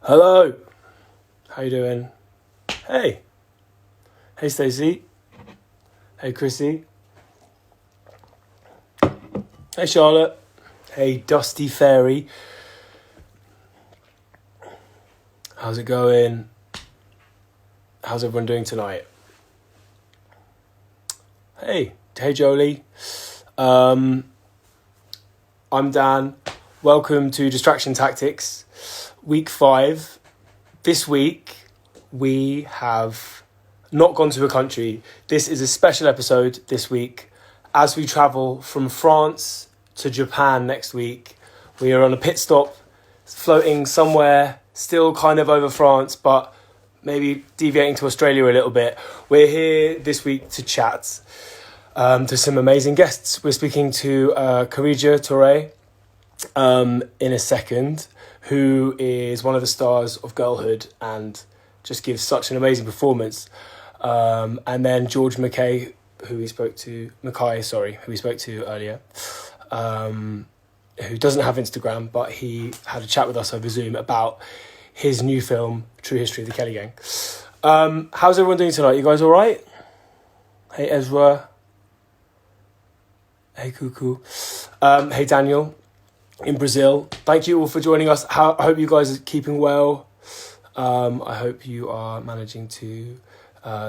Hello. How you doing? Hey. Hey, Stacey. Hey, Chrissy. Hey, Charlotte. Hey, Dusty Fairy. How's it going? How's everyone doing tonight? Hey Jolie. I'm Dan. Welcome to Distraction Tactics, week 5. This week, we have not gone to a country. This is a special episode this week. As we travel from France to Japan next week, we are on a pit stop, floating somewhere, still kind of over France, but maybe deviating to Australia a little bit. We're here this week to chat to some amazing guests. We're speaking to Karidja Touré in a second, who is one of the stars of Girlhood and just gives such an amazing performance. And then MacKay, who we spoke to earlier, who doesn't have Instagram, but he had a chat with us over Zoom about his new film, True History of the Kelly Gang. How's everyone doing tonight? You guys all right? Hey, Ezra. Hey, Cuckoo. Hey, Daniel in Brazil. Thank you all for joining us. I hope you guys are keeping well. I hope you are managing to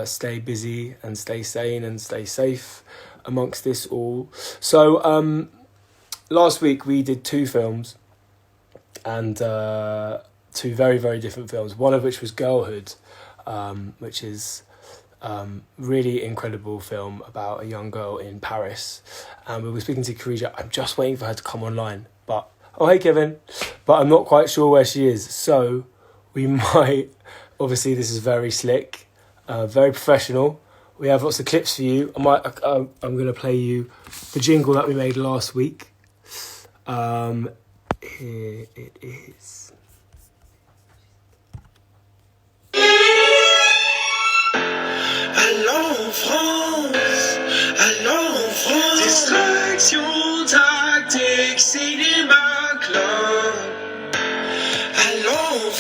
stay busy and stay sane and stay safe amongst this all. So last week we did 2 films, and 2 very, very different films, one of which was Girlhood, which is really incredible film about a young girl in Paris. And we were speaking to Karidja. I'm just waiting for her to come online, but hey Kevin, but I'm not quite sure where she is, so we might, obviously this is very slick, very professional. We have lots of clips for you. I'm going to play you the jingle that we made last week. Here it is. Allons en France, distraction, tactique, cinéma, club. Allons en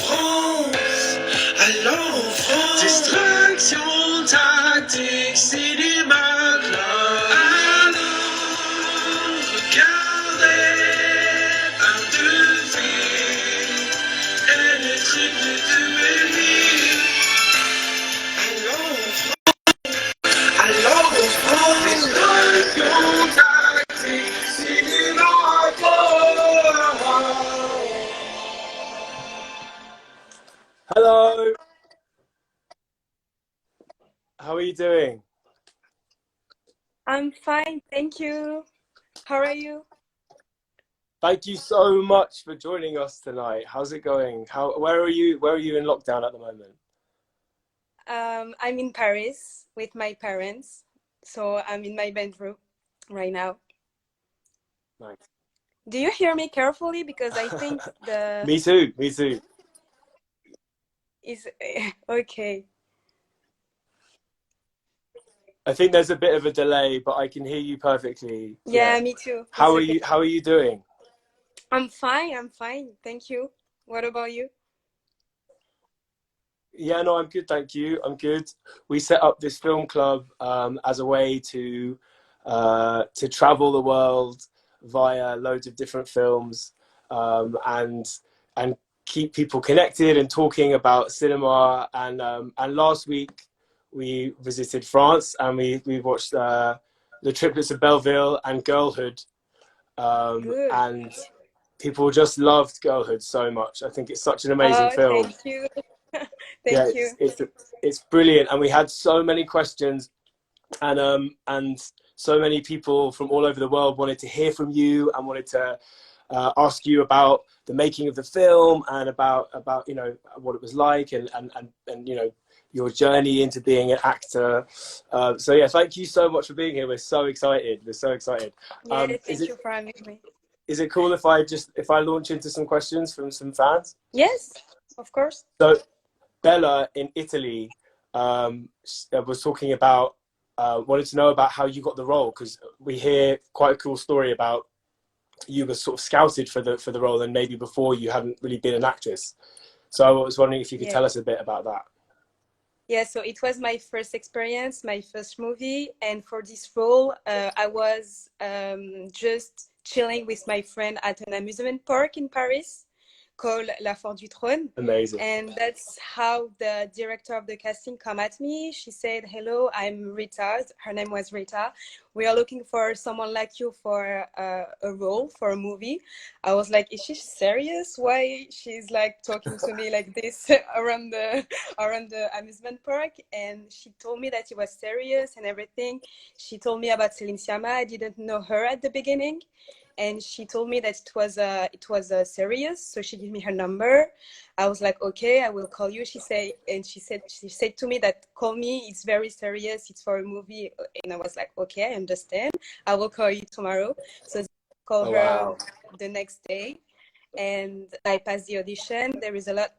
France, distraction, tactique, cinéma, club. Allons regarder un film et les triples de Béli. Allons en France. Alors on prend distraction, tactique, cinéma, club. Hello. How are you doing? I'm fine, thank you. How are you? Thank you so much for joining us tonight. How's it going? Where are you in lockdown at the moment? I'm in Paris with my parents, so I'm in my bedroom right now. Nice. Do you hear me carefully? Because I think the Me too. is okay. I think there's a bit of a delay, but I can hear you perfectly. Yeah, me too. How It's okay. are you doing? I'm fine, thank you. What about you? Yeah, no, I'm good, thank you. I'm good. We set up this film club as a way to travel the world via loads of different films, and keep people connected and talking about cinema. And last week we visited France, and we watched the Triplets of Belleville and Girlhood, Good. and people just loved Girlhood so much. I think it's such an amazing film. Thank you. Thank you. It's brilliant, and we had so many questions, and so many people from all over the world wanted to hear from you and wanted to ask you about the making of the film and about what it was like, and your journey into being an actor. So yeah, thank you so much for being here. We're so excited. Yeah, thank you for having me. Is it cool if I launch into some questions from some fans? Yes, of course. So Bella in Italy was talking about, wanted to know about how you got the role, because we hear quite a cool story about you were sort of scouted for the role, and maybe before you hadn't really been an actress. So I was wondering if you could Yeah. tell us a bit about that. Yeah, so it was my first experience, my first movie, and for this role, I was just chilling with my friend at an amusement park in Paris called La Foire du Trône. Amazing. And that's how the director of the casting come at me. She said, "Hello, I'm Rita." Her name was Rita. "We are looking for someone like you for a role for a movie." I was like, "Is she serious? Why she's like talking to me like this around the amusement park?" And she told me that it was serious and everything. She told me about Céline Sciamma. I didn't know her at the beginning, and she told me that it was serious. So she gave me her number. I was like, "Okay, I will call you." She said to me that call me. It's very serious. It's for a movie. And I was like, "Okay, I understand. I will call you tomorrow." So I call Oh, her wow. the next day, and I passed the audition.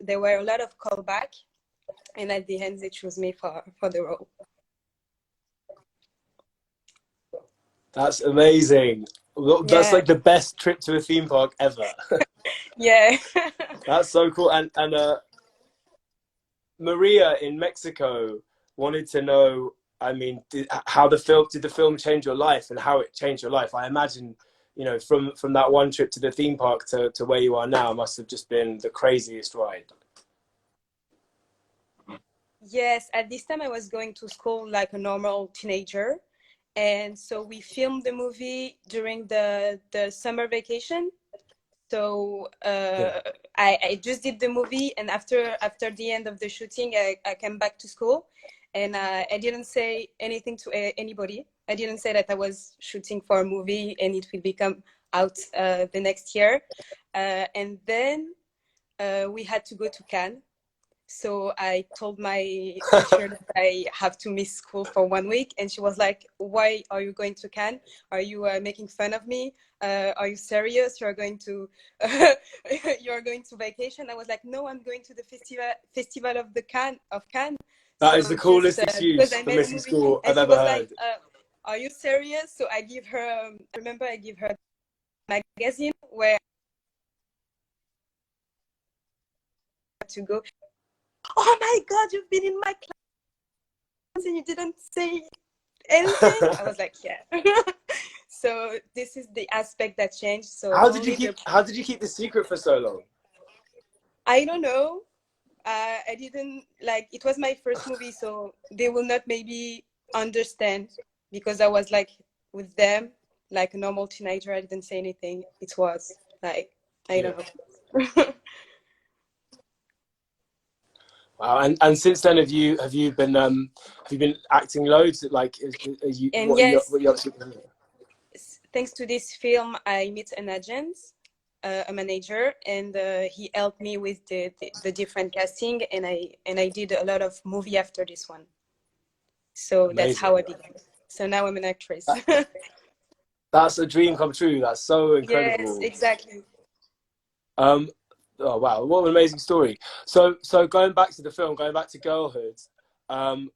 There were a lot of callback, and at the end, they chose me for the role. That's amazing. That's Yeah, like the best trip to a theme park ever. yeah. That's so cool. And Maria in Mexico wanted to know, I mean, how did the film change your life and how it changed your life? I imagine, you know, from that one trip to the theme park to where you are now must have just been the craziest ride. Yes, at this time I was going to school like a normal teenager. And so we filmed the movie during the summer vacation. So Yeah. I just did the movie, and after the end of the shooting, I came back to school, and I didn't say anything to anybody. I didn't say that I was shooting for a movie and it will become out the next year. And then we had to go to Cannes. So I told my teacher that I have to miss school for 1 week, and she was like, "Why are you going to Cannes? Are you making fun of me? Are you serious? You're going to you're going to vacation?" I was like, "No, I'm going to the festival of the Cannes." That So is the just coolest because excuse I for made a missing movie, school and I've she ever was like, heard. "Are you serious?" So I give her. I remember I give her a magazine where to go. "Oh my God, you've been in my class and you didn't say anything." I was like, "Yeah." So this is the aspect that changed. So only the How did you keep this secret for so long? I don't know. I didn't like it was my first movie, so they will not maybe understand because I was like with them like a normal teenager. I didn't say anything. It was like I Yeah. don't know. Wow. And since then, have you been acting loads? Like, And yes, what are you up to? thanks to this film, I meet an agent, a manager, and he helped me with the different casting, and I did a lot of movie after this one. So that's how I Amazing. began. So now I'm an actress. That's a dream come true. That's so Yes, incredible. exactly. Um, oh wow, what an amazing story. So going back to the film, going back to Girlhood, um,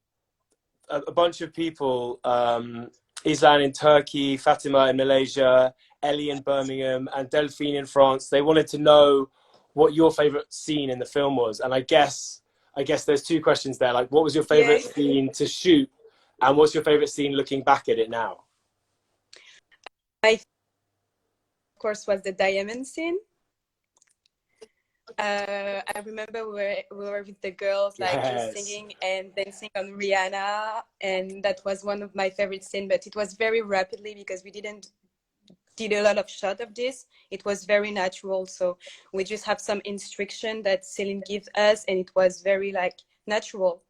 a bunch of people, Islan in Turkey, Fatima in Malaysia, Ellie in Birmingham, and Delphine in France. They wanted to know what your favorite scene in the film was, and I guess there's two questions there. Like, what was your favorite Yes. scene to shoot, and what's your favorite scene looking back at it now? My of course was the diamond scene. I remember we were with the girls, like just Yes, singing and dancing on Rihanna, and that was one of my favorite scenes. But it was very rapidly because we didn't did a lot of shot of this. It was very natural, so we just have some instruction that Celine gives us, and it was very like natural,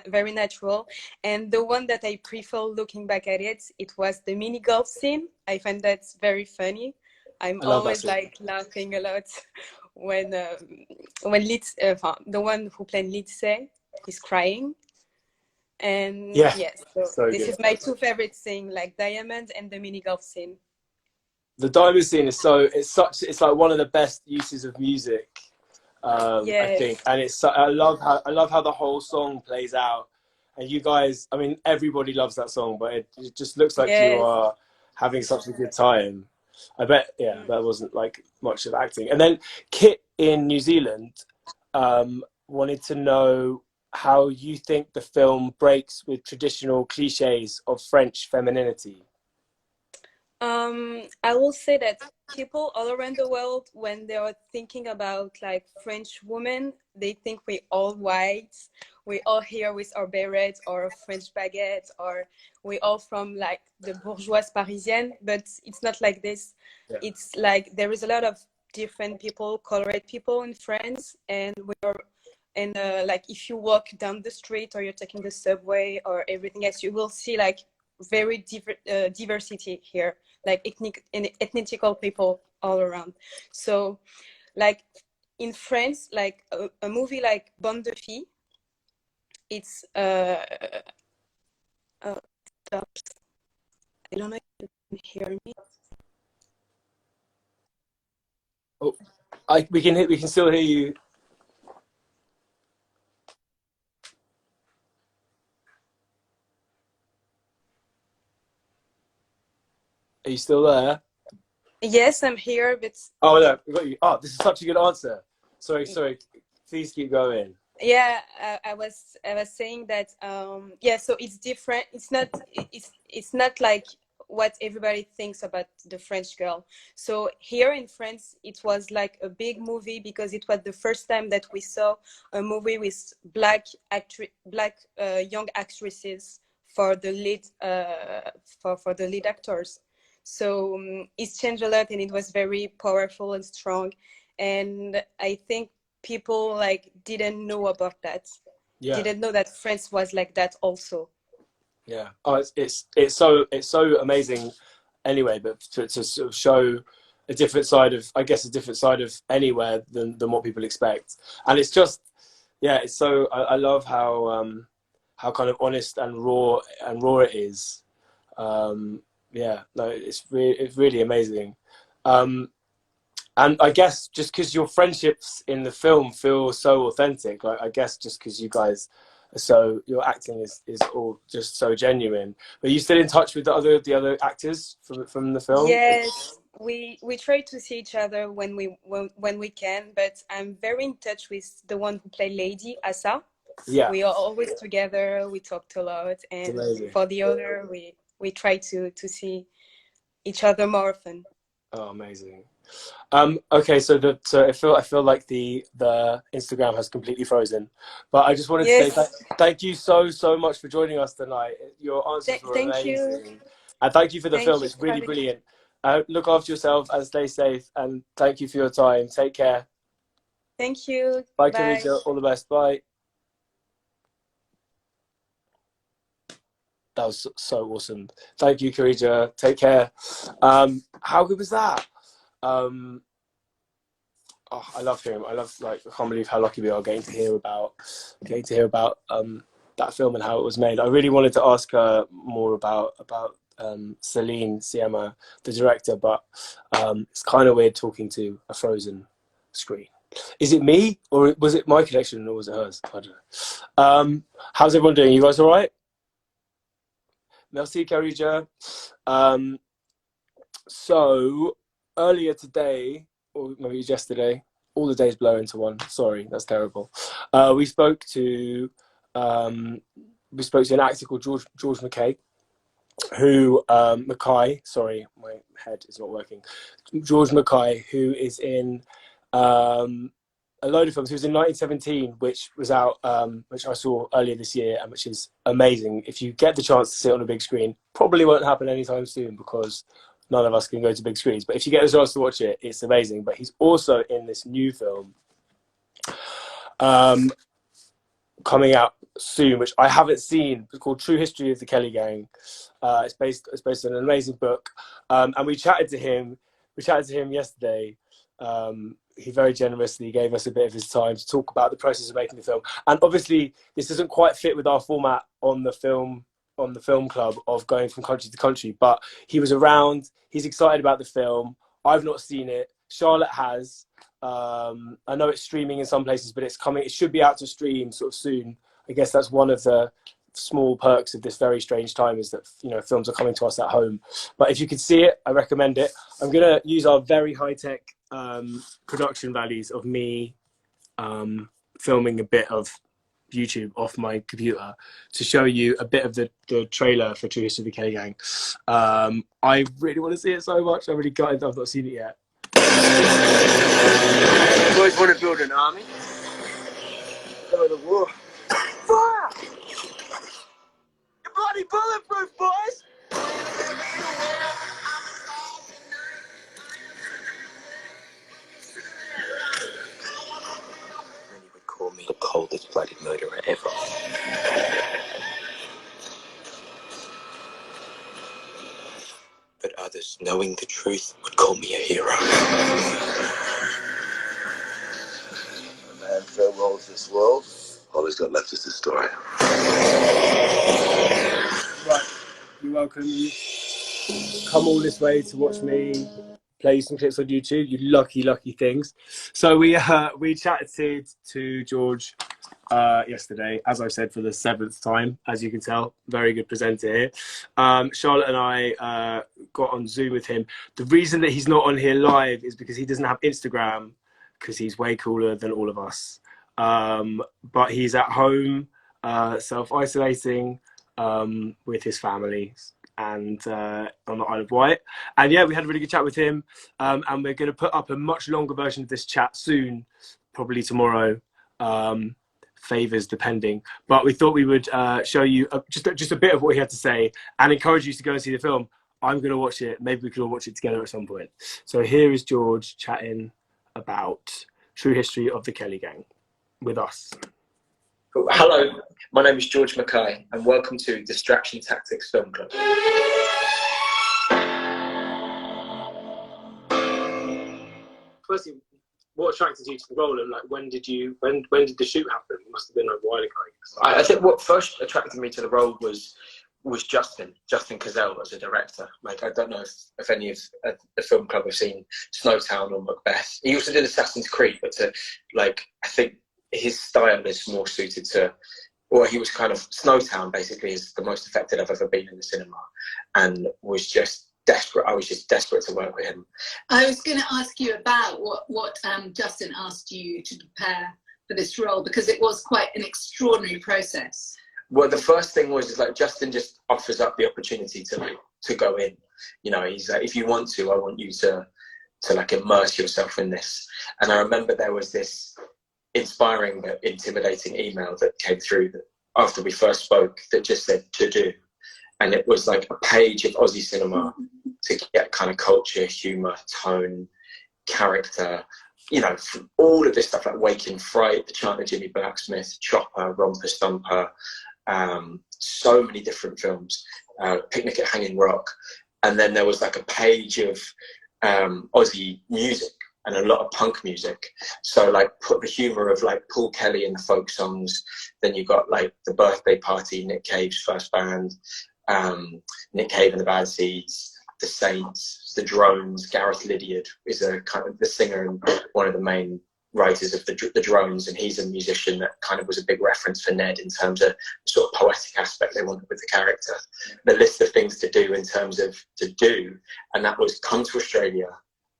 very natural. And the one that I prefer looking back at it, it was the mini golf scene. I find that's very funny. I'm I love that always scene. like laughing a lot when the one who played Lindsay is crying. And Yeah, yes, so so this good. is my two favorite things, like Diamond and the mini golf scene. The diamond scene is it's like one of the best uses of music, I think, Yes, and I love how the whole song plays out, and you guys, I mean, everybody loves that song, but it just looks like you yes. are having such a good time. I bet, yeah, Mm. that wasn't like much of acting. And then Kit in New Zealand, wanted to know how you think the film breaks with traditional cliches of French femininity. I will say that people all around the world, when they are thinking about like French women, they think we all white, we all here with our beret or French baguette, or we all from like the bourgeoise Parisienne, but it's not like this. Yeah. It's like there is a lot of different people, colored people in France, and we are. And like if you walk down the street or you're taking the subway or everything else, you will see like very diversity here, like ethnical people all around. So like in France, like a movie like Bande de Filles, it's I don't know if you can hear me. Oh, we can still hear you. Are you still there? Yes, I'm here, but Oh no, we got you. Oh, this is such a good answer. Sorry. Please keep going. yeah, I was saying that yeah, so it's different. It's not like what everybody thinks about the French girl. So here in France, it was like a big movie because it was the first time that we saw a movie with black young actresses for the lead for the lead actors. So it's changed a lot, and it was very powerful and strong. And I think people like didn't know about that. Yeah. Didn't know that France was like that also. Yeah. Oh, it's so amazing. Anyway, but to sort of show a different side of, I guess, a different side of anywhere than what people expect, and it's just, yeah, it's so. I love how kind of honest and raw it is. Yeah, no, it's really amazing. And I guess just because your friendships in the film feel so authentic, like I guess just because you guys are so, your acting is all just so genuine. But you still in touch with the other actors from the film? Yes, we try to see each other when we can, but I'm very in touch with the one who played Lady, Asa. Yeah. We are always together, we talked a lot, and for the other we try to see each other more often. Oh, amazing. Okay, so I feel like the Instagram has completely frozen, but I just wanted to say thank you so much for joining us tonight. Your answers were amazing, and thank you for the film. It's really brilliant. Look after yourself and stay safe, and thank you for your time. Take care. Thank you. Bye, Karidja. All the best. Bye. That was so awesome. Thank you, Karidja. Take care. How good was that? Oh, I love him. I can't believe how lucky we are getting to hear about that film and how it was made. I really wanted to ask her more about Celine Sciamma, the director, but it's kind of weird talking to a frozen screen. Is it me, or was it my connection, or was it hers? I don't know. How's everyone doing? You guys all right? Merci, Karidja. So earlier today, or maybe it was yesterday, all the days blur into one. Sorry, that's terrible. We spoke to an actor called George MacKay, who MacKay. Sorry, my head is not working. George MacKay, who is in a load of films. He was in 1917, which was out, which I saw earlier this year, and which is amazing. If you get the chance to see it on a big screen, probably won't happen anytime soon because none of us can go to big screens. But if you get the chance to watch it, it's amazing. But he's also in this new film coming out soon, which I haven't seen. It's called True History of the Kelly Gang. It's based on an amazing book, and we chatted to him yesterday. He very generously gave us a bit of his time to talk about the process of making the film. And obviously, this doesn't quite fit with our format on the film club of going from country to country. But he was around. He's excited about the film. I've not seen it. Charlotte has. I know it's streaming in some places, but it's coming. It should be out to stream sort of soon. I guess that's one of the small perks of this very strange time, is that, you know, films are coming to us at home. But if you could see it, I recommend it. I'm going to use our very high-tech production values of me filming a bit of YouTube off my computer to show you a bit of the trailer for True History of the Kelly Gang. I really want to see it so much. I'm really gutted I've not seen it yet. You boys want to build an army? Go to war. Fire! You're bloody bulletproof, boys! Many would call me the coldest-blooded murderer ever. But others, knowing the truth, would call me a hero. A man farewells this world. All he's got left is the story. Right, you're welcome. You come all this way to watch me play some clips on YouTube. You lucky things. So we chatted to George yesterday, as I've said for the 7th time, as you can tell. Very good presenter here. Charlotte and I got on Zoom with him. The reason that he's not on here live is because he doesn't have Instagram, because he's way cooler than all of us. But he's at home, self-isolating with his family and on the Isle of Wight. And yeah, we had a really good chat with him. And we're going to put up a much longer version of this chat soon, probably tomorrow. Favors depending, but we thought we would show you just a bit of what he had to say and encourage you to go and see the film. I'm going to watch it. Maybe we can all watch it together at some point. So here is George chatting about True History of the Kelly Gang with us. Hello, my name is George MacKay and welcome to Distraction Tactics Film Club. Firstly, what attracted you to the role, and like when did the shoot happen? It must have been a while ago. I think what first attracted me to the role was Justin Cazell as a director. Like, I don't know if any of the film club have seen Snowtown or Macbeth. He also did Assassin's Creed, but I think his style is more suited to, or he was kind of, Snowtown basically is the most affected I've ever been in the cinema, and was just desperate. I was just desperate to work with him. I was going to ask you about what Justin asked you to prepare for this role, because it was quite an extraordinary process. Well, the first thing was like Justin just offers up the opportunity to go in. You know, he's like, if you want to, I want you to like immerse yourself in this. And I remember there was this inspiring but intimidating email that came through that after we first spoke that just said to do. And it was like a page of Aussie cinema to get kind of culture, humour, tone, character, you know, all of this stuff like Waking Fright, The Chant of Jimmy Blacksmith, Chopper, Romper Stomper, so many different films, Picnic at Hanging Rock. And then there was like a page of Aussie music and a lot of punk music. So like put the humour of like Paul Kelly in the folk songs. Then you got like The Birthday Party, Nick Cave's first band, Nick Cave and the Bad Seeds, The Saints, The Drones. Gareth Lydiard is a kind of the singer and one of the main writers of the Drones, and he's a musician that kind of was a big reference for Ned in terms of the sort of poetic aspect they wanted with the character. The list of things to do in terms of to do, and that was come to Australia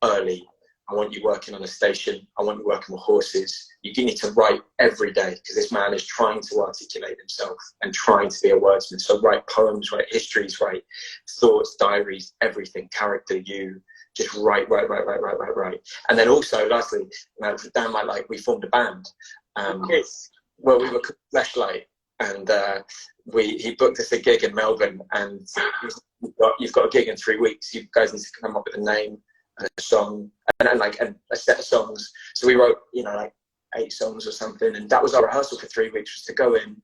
early. I want you working on a station. I want you working with horses. You need to write every day because this man is trying to articulate himself and trying to be a wordsmith. So write poems, write histories, write thoughts, diaries, everything, character, you, just write. And then also, lastly, down my like, we formed a band. Well, we were Fleshlight, and he booked us a gig in Melbourne, and you've got a gig in 3 weeks. You guys need to come up with a name, a song, and a set of songs. So we wrote, you know, like 8 songs or something, and that was our rehearsal for 3 weeks, was to go in,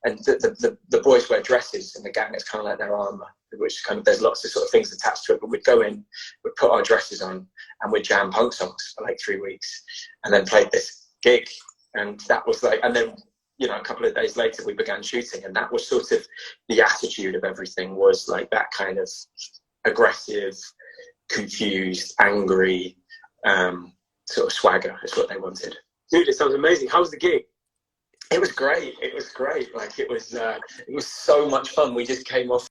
and the boys wear dresses, and the gang is kind of like their armour, which kind of, there's lots of sort of things attached to it, but we'd go in, we'd put our dresses on, and we'd jam punk songs for like 3 weeks, and then played this gig, and that was like, and then, you know, a couple of days later we began shooting, and that was sort of the attitude of everything, was like that kind of aggressive, confused, angry sort of swagger is what they wanted. Dude, it sounds amazing. How was the gig? It was great. Like it was so much fun. We just came off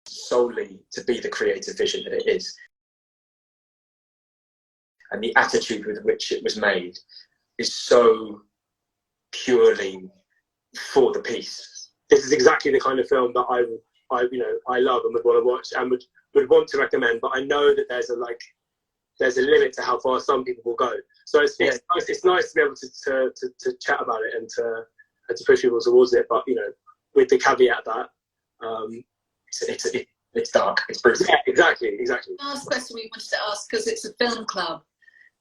solely to be the creative vision that it is, and the attitude with which it was made is so purely for the piece. This is exactly the kind of film that I love and would want to watch and would want to recommend. But I know that there's a limit to how far some people will go. So it's nice to be able to chat about it and to push people towards it. But with the caveat that it's dark, it's brutal. Yeah, exactly. Last question we wanted to ask, because it's a film club,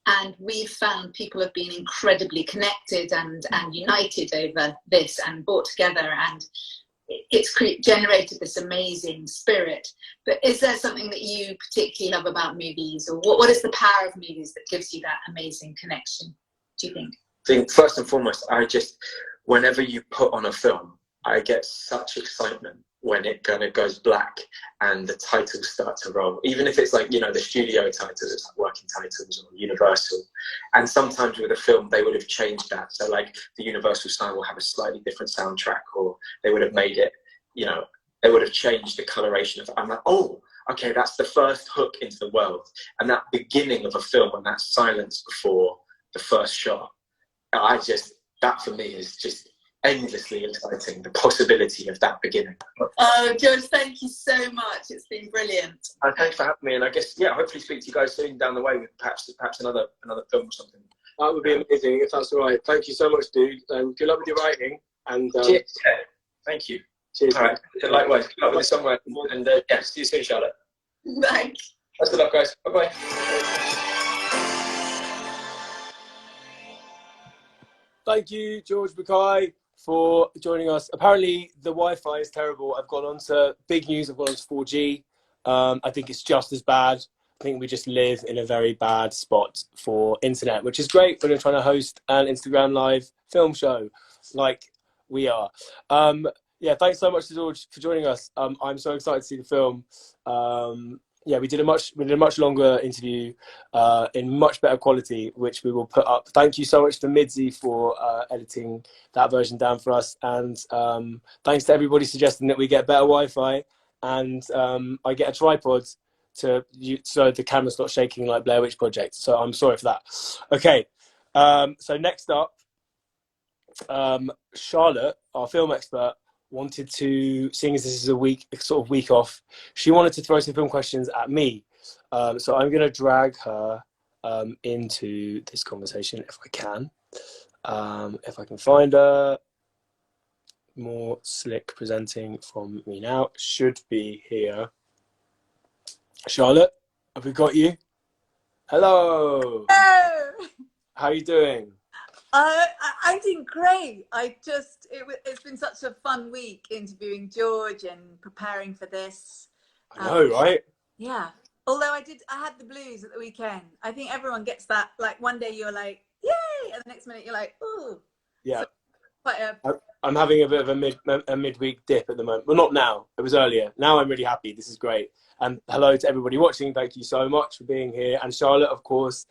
and we've found people have been incredibly connected and united over this and brought together, and it's generated this amazing spirit. But is there something that you particularly love about movies, or what is the power of movies that gives you that amazing connection, do you think? I think first and foremost, whenever you put on a film, I get such excitement when it kind of goes black and the titles start to roll. Even if it's like, the studio titles, it's like working titles or Universal. And sometimes with a film, they would have changed that. So like the Universal sign will have a slightly different soundtrack, or they would have made it, they would have changed the coloration of it. I'm like, oh, okay, that's the first hook into the world. And that beginning of a film, and that silence before the first shot, that for me is just endlessly exciting, the possibility of that beginning. Oh, George, thank you so much. It's been brilliant. Thanks for having me, and I guess hopefully speak to you guys soon down the way with perhaps another film or something. That would be amazing if that's all right. Thank you so much, dude. Good luck with your writing. And cheers. Thank you. Cheers. All right. Likewise. Good luck with the songwriting. And see you soon, Charlotte. Thanks. Best of luck, guys. Bye bye. Thank you, George MacKay, for joining us. Apparently, the Wi-Fi is terrible. I've gone on to big news. I've gone on to 4G. I think it's just as bad. I think we just live in a very bad spot for internet, which is great when you're trying to host an Instagram live film show like we are. Thanks so much to George for joining us. I'm so excited to see the film. We did a much longer interview in much better quality, which we will put up. Thank you so much to Midzi for editing that version down for us, and thanks to everybody suggesting that we get better Wi-Fi and I get a tripod so the camera's not shaking like Blair Witch Project. So I'm sorry for that. Okay, so next up, Charlotte, our film expert, wanted to, seeing as this is a week off, she wanted to throw some film questions at me. So I'm going to drag her into this conversation if I can. If I can find her. More slick presenting from me now. Should be here. Charlotte, have we got you? Hello. Hello. How are you doing? I'm doing great. It's been such a fun week interviewing George and preparing for this. I know, right? Yeah. Although I had the blues at the weekend. I think everyone gets that. Like one day you're like, yay, and the next minute you're like, ooh. Yeah. So I'm having a bit of a midweek dip at the moment. Well, not now. It was earlier. Now I'm really happy. This is great. And hello to everybody watching. Thank you so much for being here. And Charlotte, of course,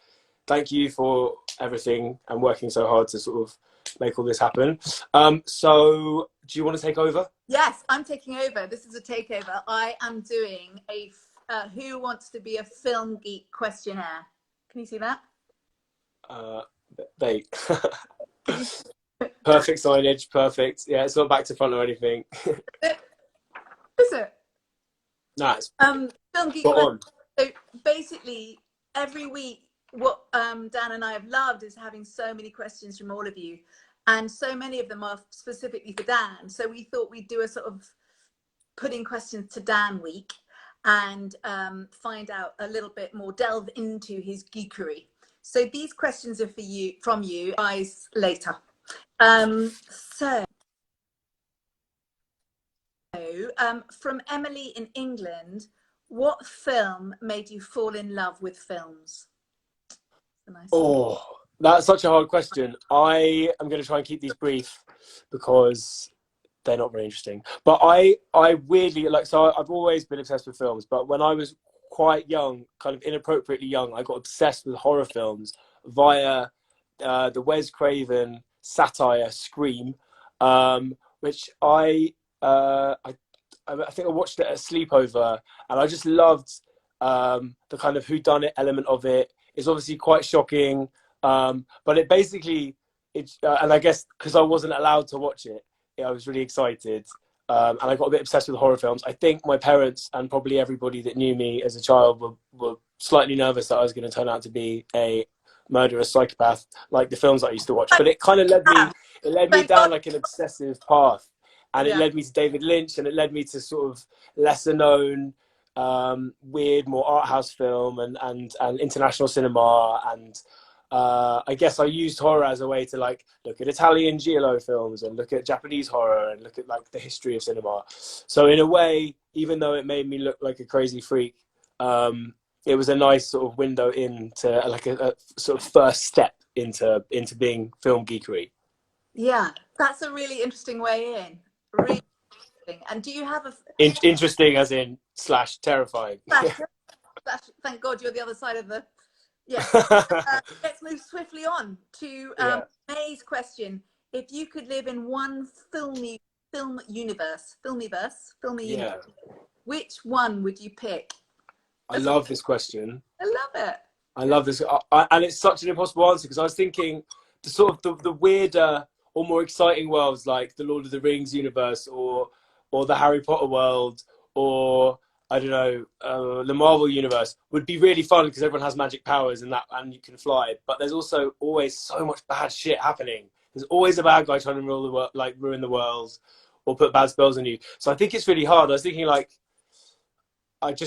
thank you for everything and working so hard to sort of make all this happen. So do you want to take over? Yes, I'm taking over. This is a takeover. I am doing a Who Wants to Be a Film Geek questionnaire. Can you see that? Perfect signage, perfect. Yeah, it's not back to front or anything. Is it? Nice. Film Geek. On. So basically, every week, what Dan and I have loved is having so many questions from all of you, and so many of them are specifically for Dan. So we thought we'd do a sort of putting questions to Dan week and find out a little bit more, delve into his geekery. So these questions are from you guys later. From Emily in England, what film made you fall in love with films? Oh, that's such a hard question. I am going to try and keep these brief because they're not very interesting. But I weirdly, so I've always been obsessed with films, but when I was quite young, kind of inappropriately young, I got obsessed with horror films via the Wes Craven satire Scream, which I think I watched it at a sleepover, and I just loved the kind of whodunit element of it. It's obviously quite shocking, But it basically, and I guess because I wasn't allowed to watch it, I was really excited. And I got a bit obsessed with horror films. I think my parents and probably everybody that knew me as a child were slightly nervous that I was going to turn out to be a murderous psychopath like the films I used to watch. But it kind of led me Thank down God. like an obsessive path. And it Yeah. led me to David Lynch, and it led me to sort of lesser known, weird, more art house film and international cinema. And I guess I used horror as a way to like look at Italian giallo films and look at Japanese horror and look at like the history of cinema. So in a way, even though it made me look like a crazy freak, it was a nice sort of window into like a sort of first step into being film geekery. Yeah, that's a really interesting way in. Really interesting. And do you have a Interesting as in / terrifying. thank God you're the other side of the. Yeah. Let's move swiftly on to May's question. If you could live in one filmy universe, which one would you pick? I love this question. I love it. I love this, and it's such an impossible answer because I was thinking the sort of the weirder or more exciting worlds like the Lord of the Rings universe or the Harry Potter world or I don't know the Marvel universe would be really fun because everyone has magic powers and you can fly. But there's also always so much bad shit happening. There's always a bad guy trying to rule the world, like ruin the world or put bad spells on you. So I think it's really hard. I was thinking like. I've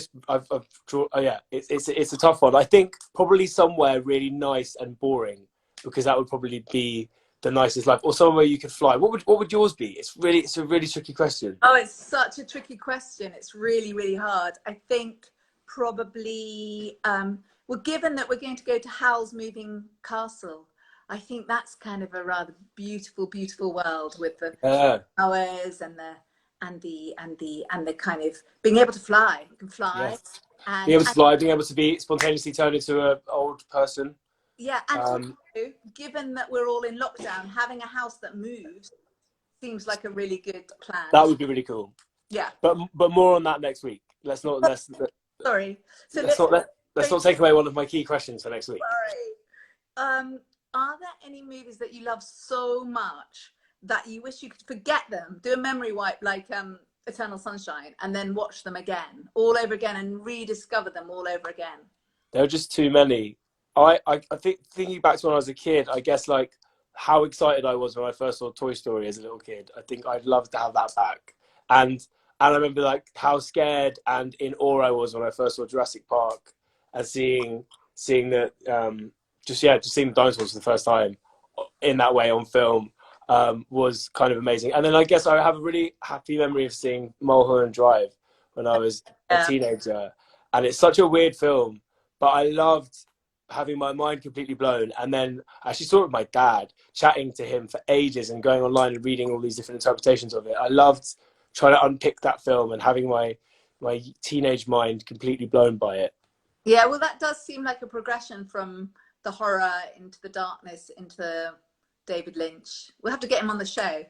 drawn. Oh yeah, it's a tough one. I think probably somewhere really nice and boring because that would probably be the nicest life, or somewhere you could fly. What would yours be? It's a really tricky question. Oh, it's such a tricky question. It's really hard. I think probably well, given that we're going to go to Howl's Moving Castle, I think that's kind of a rather beautiful world with the flowers and the kind of being able to fly. You can fly. Yes. And being able to fly, being able to be spontaneously turned into an old person. Yeah, and also, given that we're all in lockdown, having a house that moves seems like a really good plan. That would be really cool. Yeah. But more on that next week. Sorry. So let's not take away one of my key questions for next week. Sorry. Are there any movies that you love so much that you wish you could forget them, do a memory wipe like Eternal Sunshine, and then watch them again, all over again, and rediscover them all over again? There are just too many. I think thinking back to when I was a kid, I guess like how excited I was when I first saw Toy Story as a little kid. I think I'd love to have that back. And I remember like how scared and in awe I was when I first saw Jurassic Park and seeing the just seeing the dinosaurs for the first time in that way on film. Was kind of amazing. And then I guess I have a really happy memory of seeing Mulholland Drive when I was a teenager. And it's such a weird film, but I loved having my mind completely blown. And then I actually saw it with my dad, chatting to him for ages and going online and reading all these different interpretations of it. I loved trying to unpick that film and having my teenage mind completely blown by it. Yeah, well, that does seem like a progression from the horror into the darkness into David Lynch. We'll have to get him on the show.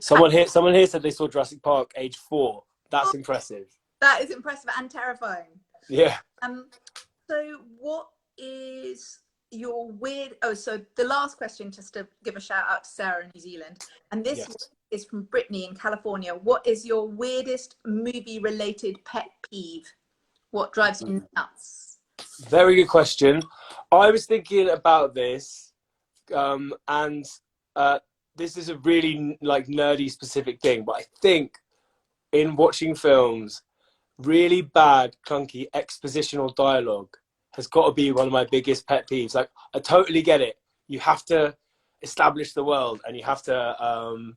Someone here said they saw Jurassic Park age 4. That's impressive. That is impressive and terrifying. Yeah. So what is your weird... Oh, so the last question, just to give a shout out to Sarah in New Zealand. And this is from Brittany in California. What is your weirdest movie-related pet peeve? What drives you nuts? Very good question. I was thinking about this. And this is a really like nerdy specific thing, but I think in watching films, really bad, clunky expositional dialogue has got to be one of my biggest pet peeves. Like, I totally get it. You have to establish the world, and you have to,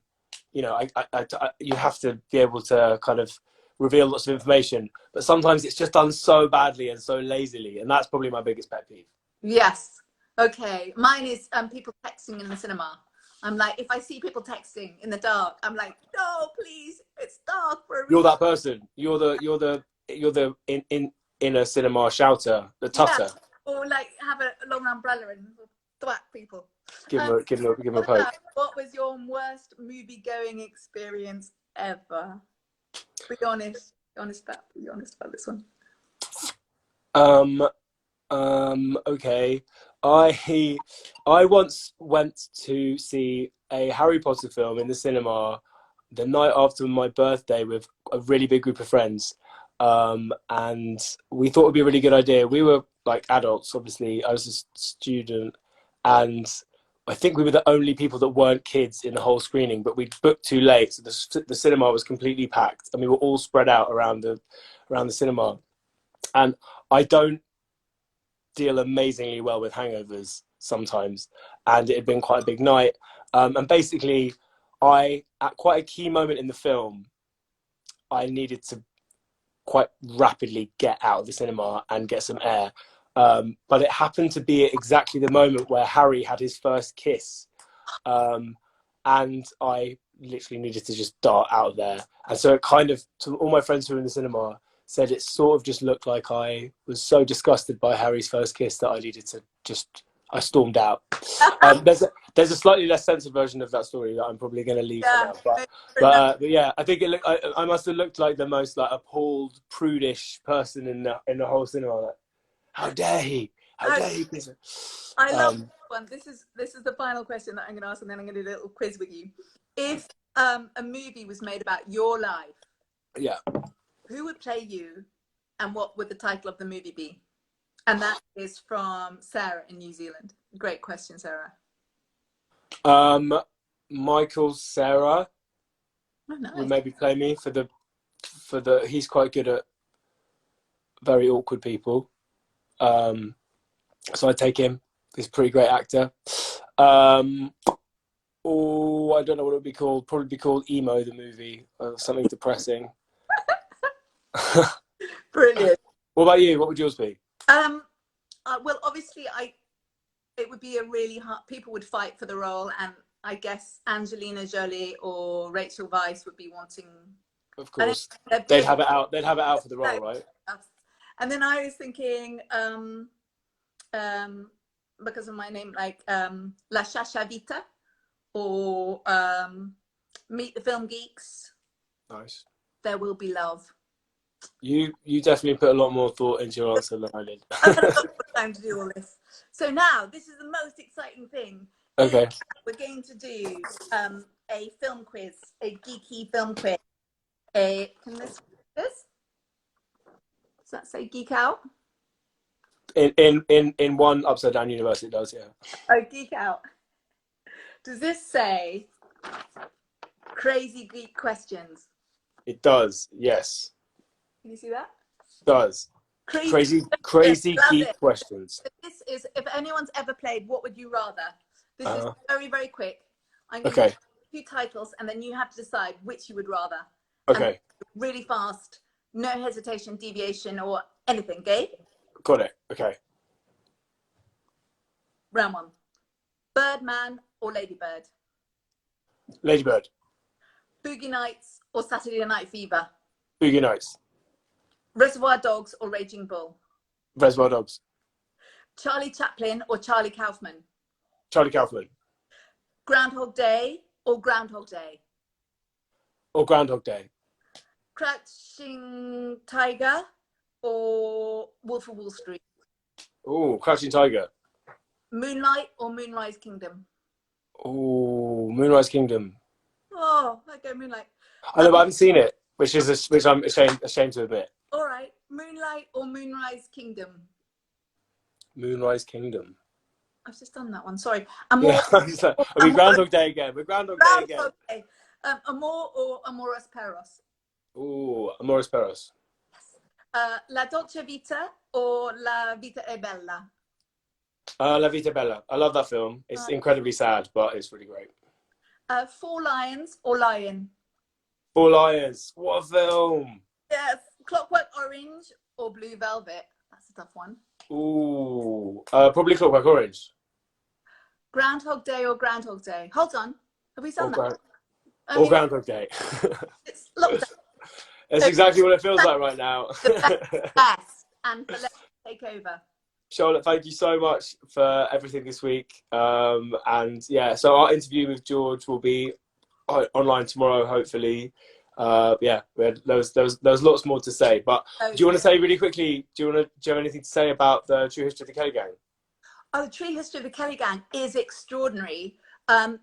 you have to be able to kind of reveal lots of information. But sometimes it's just done so badly and so lazily, and that's probably my biggest pet peeve. Yes. Okay, mine is people texting in the cinema. I'm like, if I see people texting in the dark, I'm like, no, please, it's dark for a reason. You're that person. You're the in a cinema shouter, the tutter. Yeah. Or like have a long umbrella and thwack people. Give him a poke. What was your worst movie going experience ever? Be honest about this one. Okay. I once went to see a Harry Potter film in the cinema the night after my birthday with a really big group of friends. And we thought it would be a really good idea. We were like adults, obviously. I was a student, and I think we were the only people that weren't kids in the whole screening, but we booked too late, so the cinema was completely packed, and we were all spread out around the cinema. And I don't deal amazingly well with hangovers sometimes, and it had been quite a big night. And basically, at quite a key moment in the film, I needed to quite rapidly get out of the cinema and get some air. But it happened to be at exactly the moment where Harry had his first kiss. And I literally needed to just dart out of there. And so it kind of, to all my friends who were in the cinema, said it sort of just looked like I was so disgusted by Harry's first kiss that I needed to I stormed out. There's a slightly less censored version of that story that I'm probably going to leave for now. But yeah, I think I must have looked like the most like appalled, prudish person in the whole cinema. Like, how dare he? How dare he kiss her? I love this one. This is the final question that I'm going to ask, and then I'm going to do a little quiz with you. If a movie was made about your life, yeah, who would play you, and what would the title of the movie be? And that is from Sarah in New Zealand. Great question, Sarah. Michael Cera would maybe play me for the. He's quite good at very awkward people. So I'd take him. He's a pretty great actor. Oh, I don't know what it would be called. Probably be called Emo, the movie, or something depressing. Brilliant. What about you? What would yours be? Well, obviously, it would be a really hard. People would fight for the role, and I guess Angelina Jolie or Rachel Weisz would be wanting. Of course, they'd have it out. They'd have it out for the role, right? And then I was thinking, because of my name, like La Chashavita or Meet the Film Geeks. Nice. There Will Be Love. You definitely put a lot more thought into your answer than I did. I've had a lot of time to do all this. So now, this is the most exciting thing. Okay. We're going to do a film quiz, a geeky film quiz. Can this? Does that say geek out? In one upside down universe, it does, yeah. Oh, geek out. Does this say crazy geek questions? It does, yes. Can you see that? It does. Crazy geek questions. This is, if anyone's ever played What Would You Rather? This is very, very quick. I'm going to give you 2 titles, and then you have to decide which you would rather. Okay. And really fast, no hesitation, deviation, or anything, okay? Got it. Okay. Round 1. Birdman or Ladybird? Ladybird. Boogie Nights or Saturday Night Fever? Boogie Nights. Reservoir Dogs or Raging Bull? Reservoir Dogs. Charlie Chaplin or Charlie Kaufman? Charlie Kaufman. Groundhog Day or Groundhog Day? Or Groundhog Day. Crouching Tiger or Wolf of Wall Street? Oh, Crouching Tiger. Moonlight or Moonrise Kingdom? Oh, Moonrise Kingdom. Oh, I go Moonlight. I know, but I haven't seen it, which I'm ashamed to admit. All right, Moonlight or Moonrise Kingdom? Moonrise Kingdom. I've just done that one. Sorry. Are we Groundhog Day again? We're Groundhog Day again. Day. Amor or Amoras Perros? Ooh, Amoris Perros. Yes. La Dolce Vita or La Vita è Bella? La Vita Bella. I love that film. It's incredibly sad, but it's really great. 4 Lions or Lion? 4 Lions. What a film. Yes. Clockwork Orange or Blue Velvet? That's a tough one. Ooh, probably Clockwork Orange. Groundhog Day or Groundhog Day? Hold on. Have we done that? Or Groundhog Day. It's lockdown. That's exactly what it feels like right now. The best. And for Let's Take Over. Charlotte, thank you so much for everything this week. And yeah, so our interview with George will be online tomorrow, hopefully. yeah, there was lots more to say. But Oh, do you want to say really quickly? Do you have anything to say about the true history of the Kelly Gang? Oh, the true history of the Kelly Gang is extraordinary.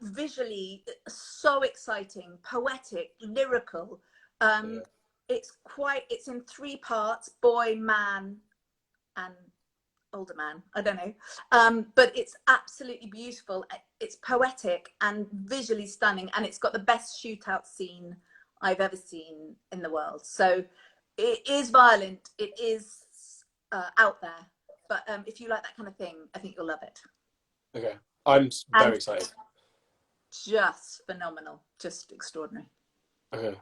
Visually, so exciting, poetic, lyrical. Yeah. It's in 3 parts: boy, man, and older man. I don't know. But it's absolutely beautiful. It's poetic and visually stunning, and it's got the best shootout scene I've ever seen in the world. So it is violent. It is out there. But if you like that kind of thing, I think you'll love it. Okay, I'm very And excited. just phenomenal, just extraordinary. Okay.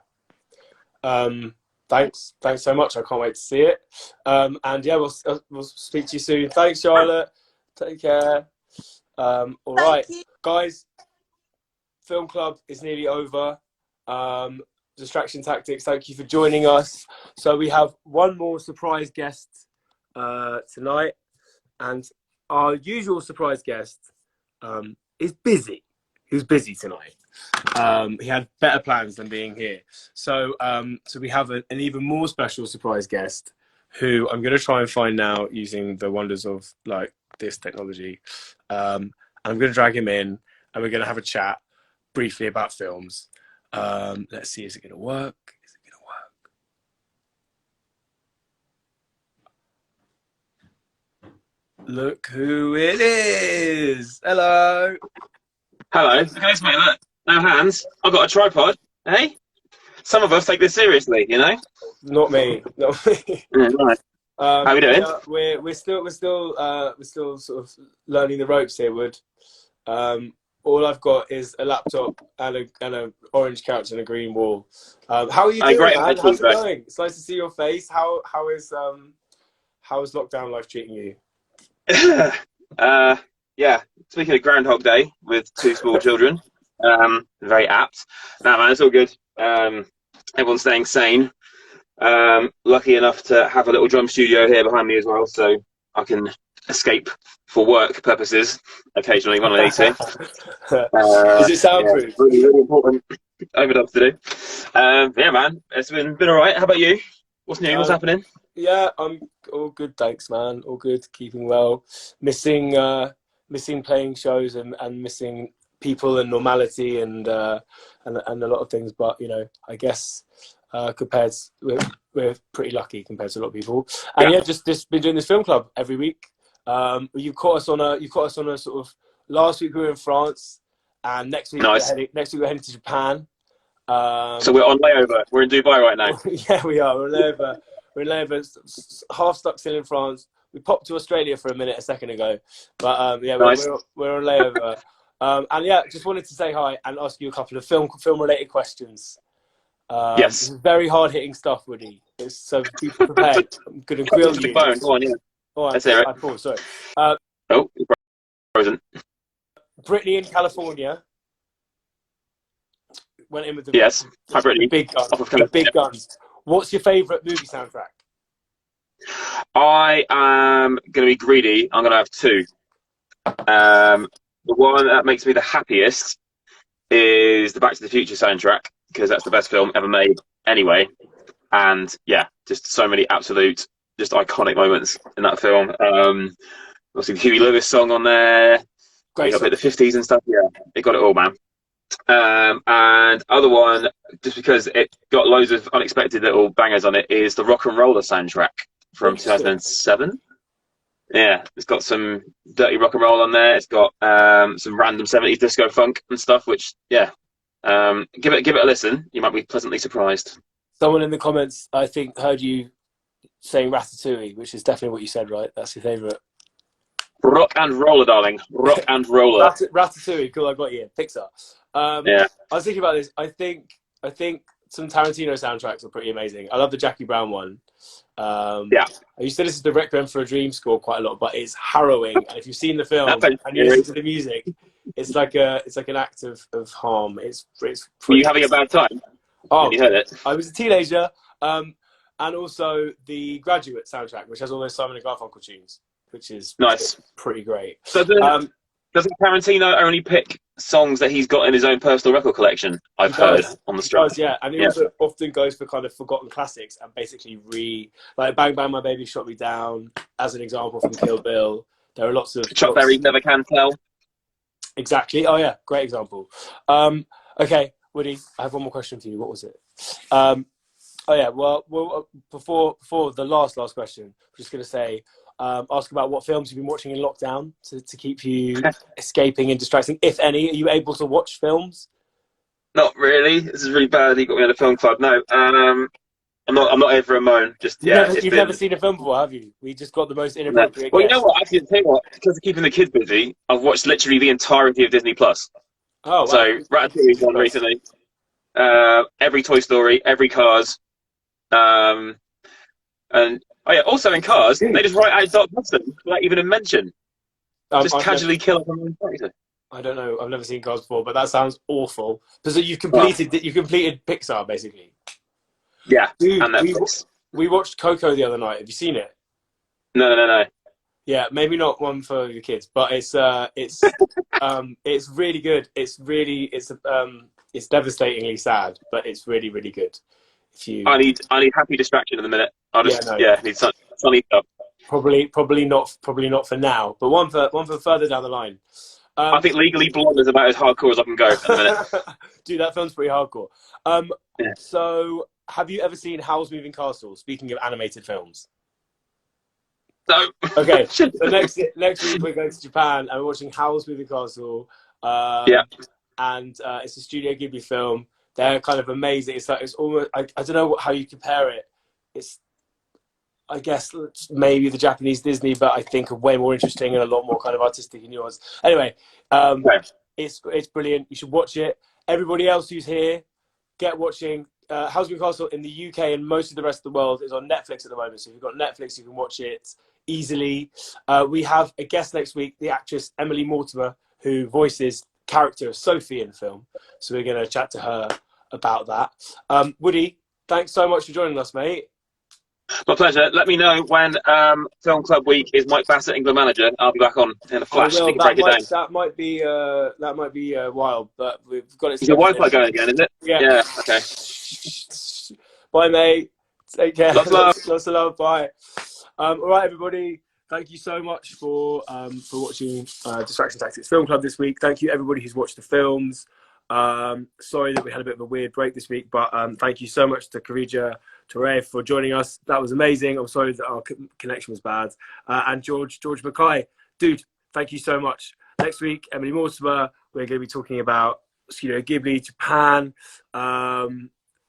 Thanks so much. I can't wait to see it. And yeah, we'll speak to you soon. Thanks, Charlotte. Take care. All right, Thank you. guys. Film club is nearly over. Distraction tactics. Thank you for joining us. So we have one more surprise guest tonight, and our usual surprise guest is busy. He was busy tonight. He had better plans than being here. So we have an even more special surprise guest who I'm going to try and find now using the wonders of like this technology. I'm going to drag him in, and we're going to have a chat briefly about films. Let's see, is it going to work? Is it going to work? Look who it is! Hello! Hello. Guys, mate, look. No hands. I've got a tripod. Hey? Some of us take this seriously, you know? Not me. Not me. Yeah, right. How we doing? Yeah, we're still sort of learning the ropes here, Wood. All I've got is a laptop and a orange couch and a green wall. How are you doing, great, man? mate. How's it going? It's nice to see your face. How is lockdown life treating you? Yeah. Speaking of Groundhog Day with 2 small children, very apt. No, man, it's all good. Everyone's staying sane. Lucky enough to have a little drum studio here behind me as well, so I can escape for work purposes occasionally when I need to. Is it soundproof? Yeah, really, really important overdubs to do. Yeah, man, it's been all right. How about you? What's new? What's happening? Yeah, I'm all good, thanks, man. All good, keeping well. Missing playing shows and missing people and normality and a lot of things. But you know, I guess we're pretty lucky compared to a lot of people. And yeah, just been doing this film club every week. You caught us on a sort of, last week we were in France, and next week we're heading to Japan. So we're on layover. We're in Dubai right now. Yeah, we are. We're in layover. Half stuck still in France. We popped to Australia for a minute a second ago, but yeah, Nice. we're on layover. And yeah, just wanted to say hi and ask you a couple of film related questions. Yes. This is very hard hitting stuff, Woody. So be prepared. I'm going to grill you. Phone. Go on, yeah. Oh, Let's hear it. I paused, sorry. Oh, you're frozen. Brittany in California went in with the Yes. Hi, Brittany. big guns. Off of The big guns. What's your favourite movie soundtrack? I am going to be greedy. I'm going to have 2. The one that makes me the happiest is the Back to the Future soundtrack, because that's the best film ever made anyway. And yeah, just so many absolute, just iconic moments in that film. Obviously the Huey Lewis song on there. Great You got song. a bit of the 50s and stuff. Yeah, it got it all, man. And other one, just because it got loads of unexpected little bangers on it, is the Rock and Roller soundtrack from 2007. Yeah, it's got some dirty rock and roll on there. It's got some random 70s disco funk and stuff, which, yeah, give it a listen. You might be pleasantly surprised. Someone in the comments, I think, heard you saying Ratatouille, which is definitely what you said, right? That's your favourite. Rock and roller, darling. Rock and roller. Ratatouille, cool, I got you. Pixar. Yeah. I was thinking about this. I think some Tarantino soundtracks are pretty amazing. I love the Jackie Brown one. Yeah. I used to listen to the Requiem for a Dream score quite a lot, but it's harrowing. And if you've seen the film and you listen to the music, it's like an act of harm. It's Were you having a bad time? Oh, You heard it. I was a teenager, and also the Graduate soundtrack, which has all those Simon and Garfunkel tunes, which is Nice. pretty great. So doesn't Tarantino only pick songs that he's got in his own personal record collection. I've heard on the He strap. does, yeah, and he Yeah. also often goes for kind of forgotten classics and basically like "Bang Bang My Baby Shot Me Down" as an example from Kill Bill. There are lots of Chuck Berry, Never Can Tell. Exactly. Oh yeah, great example. Okay, Woody, I have one more question for you. What was it? Oh yeah, well, before the last question, I'm just going to say, ask about what films you've been watching in lockdown to keep you escaping and distracting, if any. Are you able to watch films? Not really. This is really bad. You got me at a film club. No, I'm not over a moan. Just You've never seen a film before, have you? We just got the most No. inappropriate. Well, you know guest. what? Actually, tell you what, because of keeping the kids busy, I've watched literally the entirety of Disney Plus. Oh, wow. So Ratatouille's one recently. Every Toy Story, every Cars, and oh yeah, also in Cars, they just write out Doc Hudson without even a mention. Just casually kill off a main character. I don't know. I've never seen Cars before, but that sounds awful. Because you've completed Pixar basically. Yeah, Dude, and Netflix. we watched Coco the other night. Have you seen it? No. Yeah, maybe not one for your kids, but it's really good. It's devastatingly sad, but it's really, really good. I need happy distraction in a minute. Need sunny stuff. Probably not for now, but one for further down the line. I think Legally Blonde is about as hardcore as I can go in a minute. Dude, that film's pretty hardcore. Yeah. So, have you ever seen Howl's Moving Castle? Speaking of animated films. No. Okay, so next week we're going to Japan and we're watching Howl's Moving Castle. And it's a Studio Ghibli film. They're kind of amazing. It's almost I don't know how you compare it. It's I guess maybe the Japanese Disney, but I think way more interesting and a lot more kind of artistic and nuanced. Anyway, it's brilliant. You should watch it. Everybody else who's here, get watching. Howl's Moving Castle in the UK and most of the rest of the world is on Netflix at the moment. So if you've got Netflix, you can watch it easily. We have a guest next week, the actress Emily Mortimer, who voices character Sophie in the film. So we're going to chat to her about that. Woody, thanks so much for joining us, mate. My pleasure. Let me know when Film Club Week is Mike Bassett England manager. I'll be back on in a flash. Break it down. That might be wild, but we've got it. Is your Wi-Fi going again? Is it? Yeah. Okay. Bye, mate. Take care. Lots of love. Bye. All right, everybody. Thank you so much for watching Distraction Tactics Film Club this week. Thank you, everybody who's watched the films. Sorry that we had a bit of a weird break this week, but thank you so much to Karidja Touré for joining us. That was amazing. I'm sorry that our connection was bad. And George MacKay, dude, thank you so much. Next week, Emily Mortimer, we're going to be talking about Studio Ghibli, Japan.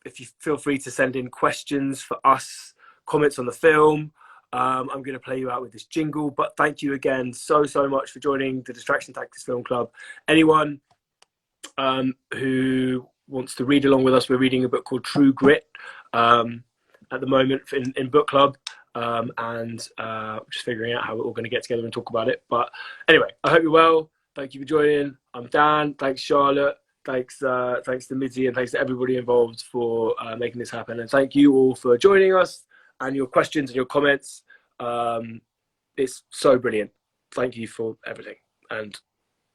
If you feel free to send in questions for us, comments on the film. I'm going to play you out with this jingle, but thank you again so much for joining the Distraction Tactics Film Club. Anyone who wants to read along with us, we're reading a book called True Grit at the moment in book club, and just figuring out how we're all going to get together and talk about it. But anyway, I hope you're well. Thank you for joining. I'm Dan. Thanks, Charlotte. Thanks to Mitzi, and thanks to everybody involved for making this happen. And thank you all for joining us and your questions and your comments. It's so brilliant. Thank you for everything. And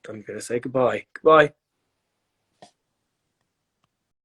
I'm going to say goodbye. Goodbye.